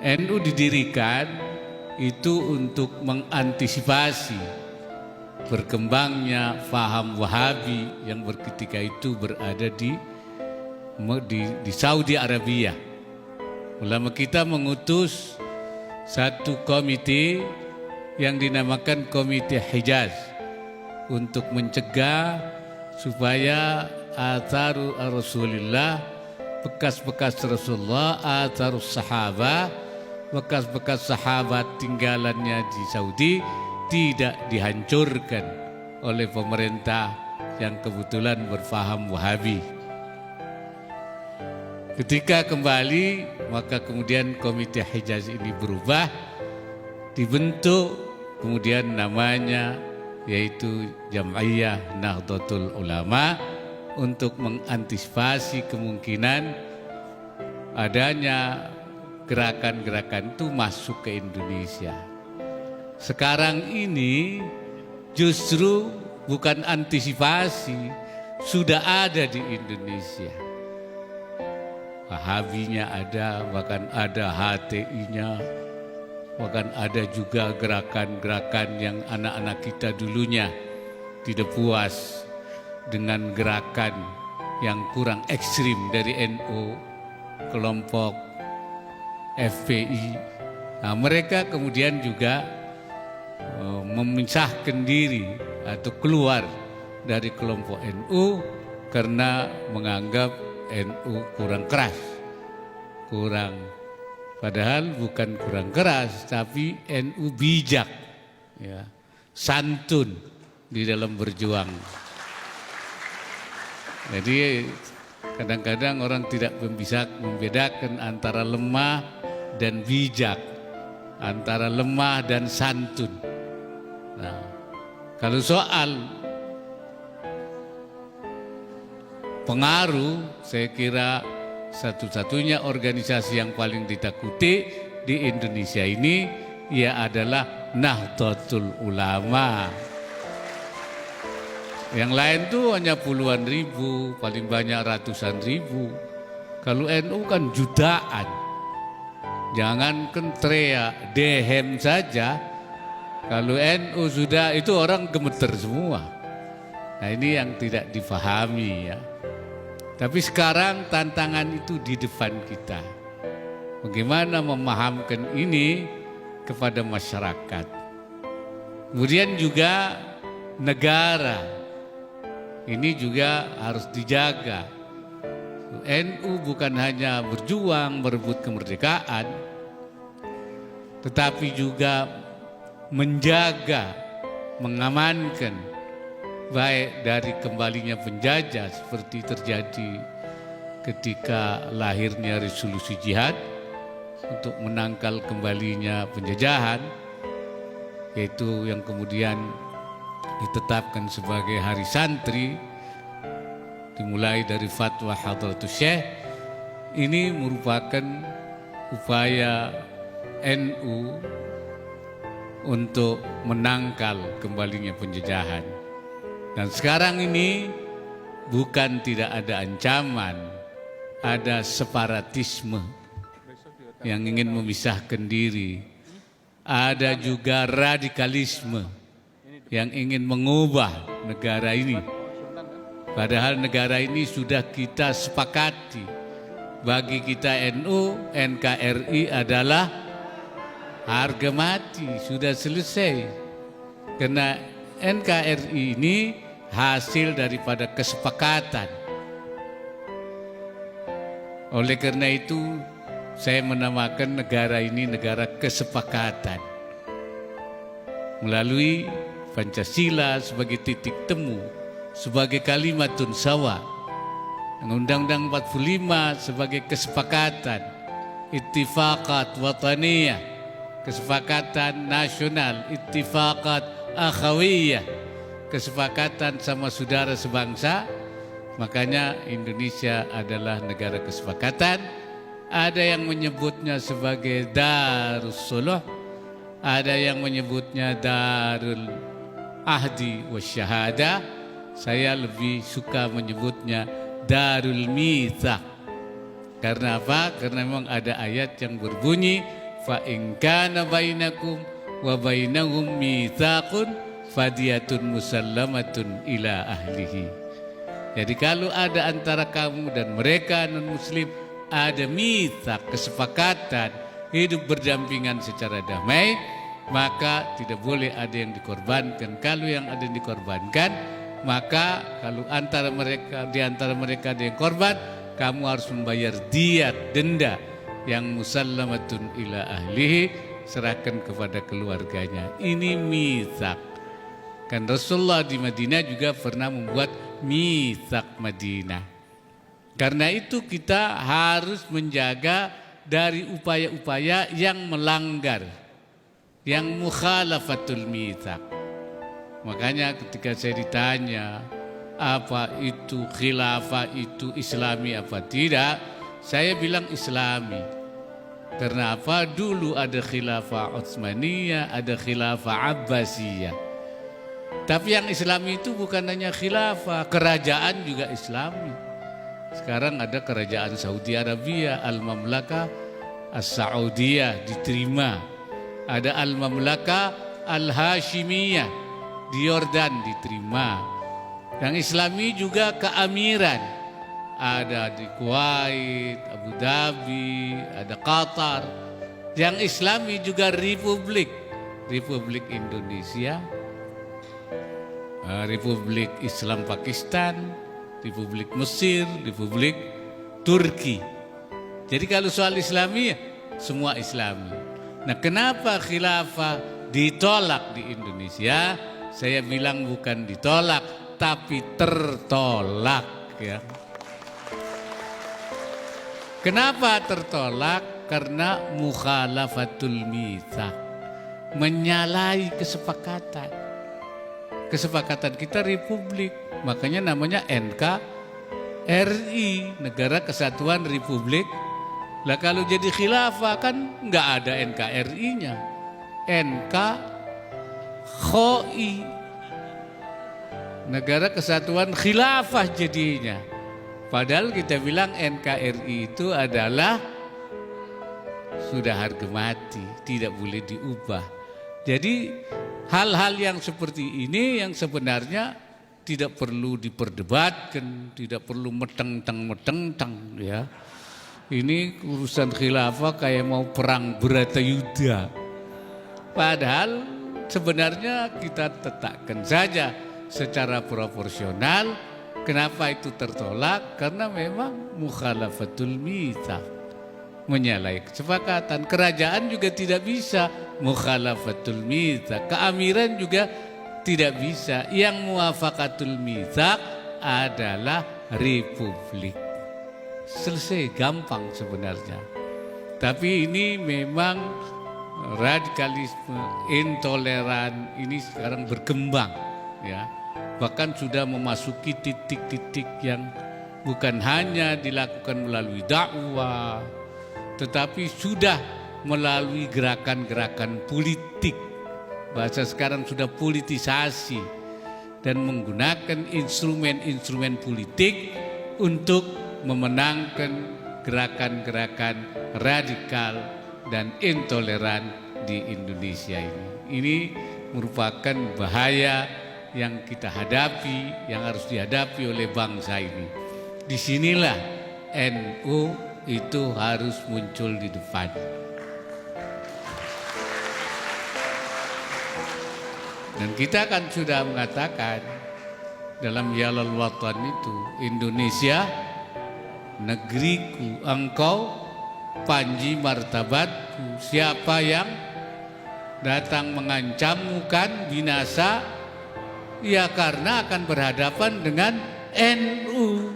NU didirikan itu untuk mengantisipasi berkembangnya faham Wahabi yang ketika itu berada di Saudi Arabia. Ulama kita mengutus satu komite yang dinamakan Komite Hijaz untuk mencegah supaya atharu Rasulullah, bekas-bekas Rasulullah, atharus sahabat, bekas-bekas sahabat tinggalannya di Saudi tidak dihancurkan oleh pemerintah yang kebetulan berfaham Wahabi. Ketika kembali, maka kemudian Komite Hijaz ini berubah, dibentuk, kemudian namanya yaitu Jam'iyah Nahdlatul Ulama untuk mengantisipasi kemungkinan adanya gerakan-gerakan itu masuk ke Indonesia. Sekarang ini justru bukan antisipasi, sudah ada di Indonesia. Wahabinya ada, bahkan ada HTI-nya, bahkan ada juga gerakan-gerakan yang anak-anak kita dulunya tidak puas dengan gerakan yang kurang ekstrim dari NU, kelompok FPI. Nah, mereka kemudian juga memisahkan diri atau keluar dari kelompok NU karena menganggap NU kurang keras, padahal bukan kurang keras, tapi NU bijak, ya, santun di dalam berjuang. Jadi kadang-kadang orang tidak bisa membedakan antara lemah dan bijak, antara lemah dan santun. Nah, kalau soal pengaruh, saya kira satu-satunya organisasi yang paling ditakuti di Indonesia ini ia adalah Nahdlatul Ulama. Yang lain tuh hanya puluhan ribu, paling banyak ratusan ribu. Kalau NU kan jutaan. Jangankan teriak, dehem saja. Kalau NU sudah, itu orang gemeter semua. Nah, ini yang tidak difahami, ya. Tapi sekarang tantangan itu di depan kita. Bagaimana memahamkan ini kepada masyarakat. Kemudian juga negara. Ini juga harus dijaga. NU bukan hanya berjuang merebut kemerdekaan, tetapi juga menjaga, mengamankan baik dari kembalinya penjajah seperti terjadi ketika lahirnya resolusi jihad untuk menangkal kembalinya penjajahan, yaitu yang kemudian ditetapkan sebagai hari santri dimulai dari fatwa Hadratus Syekh. Ini merupakan upaya NU untuk menangkal kembalinya penjajahan. Dan sekarang ini bukan tidak ada ancaman, ada separatisme yang ingin memisahkan diri. Ada juga radikalisme yang ingin mengubah negara ini. Padahal negara ini sudah kita sepakati. Bagi kita NU, NKRI adalah harga mati, sudah selesai. Karena NKRI ini hasil daripada kesepakatan. Oleh karena itu, saya menamakan negara ini negara kesepakatan. Melalui Pancasila sebagai titik temu, sebagai kalimatun sawa, Undang-Undang 45 sebagai kesepakatan, ittifaqat wataniyah, kesepakatan nasional, ittifaqat akhawiyah, kesepakatan sama saudara sebangsa. Makanya Indonesia adalah negara kesepakatan. Ada yang menyebutnya sebagai Darus Suluh, ada yang menyebutnya Darul Ahdi Wasyahada. Saya lebih suka menyebutnya Darul Mitsaq. Karena apa? Karena memang ada ayat yang berbunyi fa in kana bainakum wa bainahum mitsaqun fadiyatun musallamatun ila ahlihi. Jadi kalau ada antara kamu dan mereka non-muslim ada mitsaq, kesepakatan hidup berdampingan secara damai, maka tidak boleh ada yang dikorbankan. Kalau yang ada yang dikorbankan, maka kalau di antara mereka ada yang korban, kamu harus membayar diyat, denda yang musallamatun ila ahlihi, serahkan kepada keluarganya. Ini mitsaq. Kan Rasulullah di Madinah juga pernah membuat mitsaq Madinah. Karena itu kita harus menjaga dari upaya-upaya yang melanggar, yang mukhalafatul mitsaq. Makanya ketika saya ditanya apa itu khilafah itu Islami apa tidak, saya bilang Islami. Karena apa? Dulu ada khilafah Utsmaniyah, ada khilafah Abbasiyah. Tapi yang Islami itu bukan hanya khilafah, kerajaan juga Islami. Sekarang ada kerajaan Saudi Arabia, Al-Mamlakah As-Saudiyah diterima. Ada Al-Mamlakah Al-Hashimiyah di Yordan diterima. Yang Islami juga keamiran. Ada di Kuwait, Abu Dhabi, ada Qatar. Yang Islami juga Republik Indonesia, Republik Islam Pakistan, Republik Mesir, Republik Turki. Jadi kalau soal Islami, semua Islami. Nah, kenapa khilafah ditolak di Indonesia? Saya bilang bukan ditolak, tapi tertolak, ya. Kenapa tertolak? Karena mukhalafatul mitsaq, menyalahi kesepakatan. Kesepakatan kita republik, makanya namanya NKRI, Negara Kesatuan Republik. Lah kalau jadi khilafah kan nggak ada NKRI-nya, NKKHI, Negara Kesatuan Khilafah jadinya. Padahal kita bilang NKRI itu adalah sudah harga mati, tidak boleh diubah. Jadi hal-hal yang seperti ini yang sebenarnya tidak perlu diperdebatkan, tidak perlu meteng-teng, ya. Ini urusan khilafah kayak mau perang Bratayuda. Padahal sebenarnya kita letakkan saja secara proporsional. Kenapa itu tertolak? Karena memang mukhalafatul mitsaq, menyalahi kesepakatan. Kerajaan juga tidak bisa mukhalafatul mitsaq, keamiran juga tidak bisa. Yang muwafaqatul mitsaq adalah republik. Selesai, gampang sebenarnya. Tapi ini memang radikalisme, intoleran ini sekarang berkembang, ya. Bahkan sudah memasuki titik-titik yang bukan hanya dilakukan melalui dakwah, tetapi sudah melalui gerakan-gerakan politik. Bahasa sekarang sudah politisasi dan menggunakan instrumen-instrumen politik untuk memenangkan gerakan-gerakan radikal dan intoleran di Indonesia ini. Ini merupakan bahaya yang kita hadapi, yang harus dihadapi oleh bangsa ini. Disinilah NU itu harus muncul di depan. Dan kita kan sudah mengatakan dalam Yalal Watan itu, Indonesia negeriku, engkau panji martabatku. Siapa yang datang mengancammu kan binasa, ya karena akan berhadapan dengan NU.